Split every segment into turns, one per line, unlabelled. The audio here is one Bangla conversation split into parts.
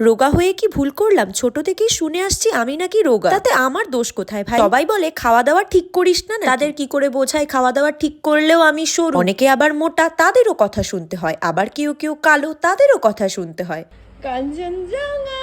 রোগা হয়ে কি ভুল করলাম? ছোট থেকেই শুনে আসছি আমি নাকি রোগা, তাতে আমার দোষ কোথায় ভাই? সবাই বলে খাওয়া দাওয়া ঠিক করিস না, তাদের কি করে বোঝাই খাওয়া দাওয়া ঠিক করলেও আমি সরু? অনেকে আবার মোটা, তাদেরও কথা শুনতে হয়, আবার কেউ কেউ কালো, তাদেরও কথা শুনতে হয়।
কাঞ্চনজঙ্ঘা।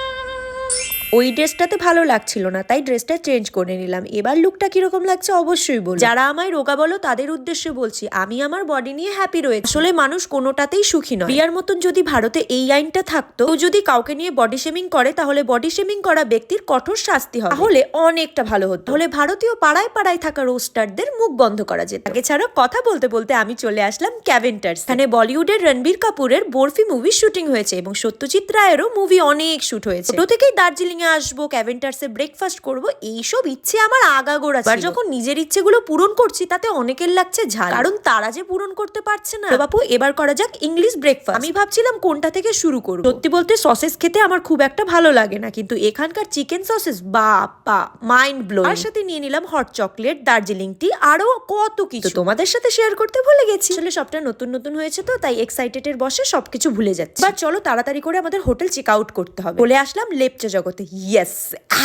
ওই ড্রেসটাতে ভালো লাগছিল না, তাই ড্রেসটা চেঞ্জ করে নিলাম। এবার লুকটা কিরকম লাগছে অবশ্যই বল। যারা আমায় রোগা বলো তাদের উদ্দেশ্যে বলছি, আমি আমার বডি নিয়ে হ্যাপি রয়েছে। আসলে মানুষ কোনোটাতেই সুখী নয়। প্রিয়ার মতন যদি ভারতে এই আইনটা থাকতো, তো যদি কাউকে নিয়ে বডি শেমিং করে তাহলে বডি শেমিং করা ব্যক্তির কঠোর শাস্তি হবে, তাহলে অনেকটা ভালো হতো। তাহলে ভারতীয় পাড়ায় পাড়ায় থাকা রোস্টারদের মুখ বন্ধ করা যেত। আগে ছাড়া কথা বলতে বলতে আমি চলে আসলাম ক্যাভেন্টার্স। এখানে বলিউডের রণবীর কাপুরের বরফি মুভি শুটিং হয়েছে এবং সত্যজিৎ রায়েরও মুভি অনেক শুট হয়েছে। ছোট থেকেই দার্জিলিং এ আসবো, ক্যাভেন্টার্সে ব্রেকফাস্ট করবো, এইসব ইচ্ছে আমার আগাগোড়া ছিল। যখন নিজের ইচ্ছেগুলো পূরণ করছি তাতে অনেকের লাগছে ঝাল, কারণ তারা যে পূরণ করতে পারছে না। তো বাপু এবার করা যাক ইংলিশ ব্রেকফাস্ট। আমি ভাবছিলাম কোনটা থেকে শুরু করব। সত্যি বলতে সসেস খেতে আমার খুব একটা ভালো লাগে না, কিন্তু এখানকার চিকেন সসেস বাপা মাইন্ড ব্লোয়িং। আর সাথে নিয়ে নিলাম হট চকলেট, দার্জিলিং টি, আরো কত কিছু তোমাদের সাথে শেয়ার করতে ভুলে গেছি। আসলে সবটা নতুন নতুন হয়েছে তো, তাই এক্সাইটেড এর বসে সবকিছু ভুলে যাচ্ছি। বা চলো তাড়াতাড়ি করে আমাদের হোটেল চেক আউট করতে হবে। বলে আসলাম লেপচা জগতে। ইয়েস,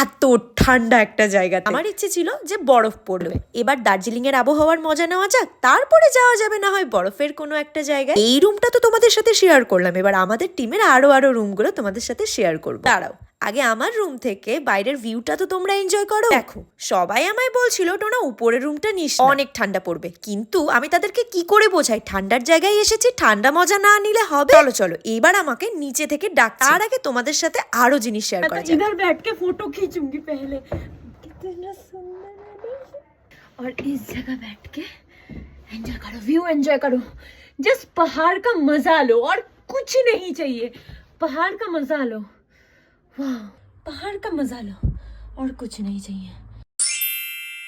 এত ঠান্ডা একটা জায়গা। আমার ইচ্ছে ছিল যে বরফ পড়বে। এবার দার্জিলিং এর আবহাওয়ার মজা নেওয়া যাক, তারপরে যাওয়া যাবে না হয় বরফের কোনো একটা জায়গায়। এই রুমটা তো তোমাদের সাথে শেয়ার করলাম, এবার আমাদের টিমের আরো রুমগুলো তোমাদের সাথে শেয়ার করবো। দাঁড়াও, আগে আমার রুম থেকে বাইরের ভিউটা তো তোমরা এনজয় করো। দেখো, সবাই আমায় বলছিল টোনা উপরের রুমটা নিস, অনেক ঠান্ডা পড়বে, কিন্তু আমি তাদেরকে কি করে বোঝাই ঠান্ডার জায়গায় এসেছি, ঠান্ডা মজা না নিলে হবে? চলো চলো এবার আমাকে নিচে থেকে ডাক। তার আগে তোমাদের সাথে আরো জিনিস শেয়ার করা যায়।
इधर बैठ के फोटो खींचूंगी पहले। कितना सुंदर है। और इस जगह बैठ के एंजॉय करो, व्यू एंजॉय करो, जस्ट पहाड़ का मजा लो और कुछ नहीं चाहिए। पहाड़ का मजा लो, वाह, पहाड़ का मजा लो और कुछ नहीं चाहिए।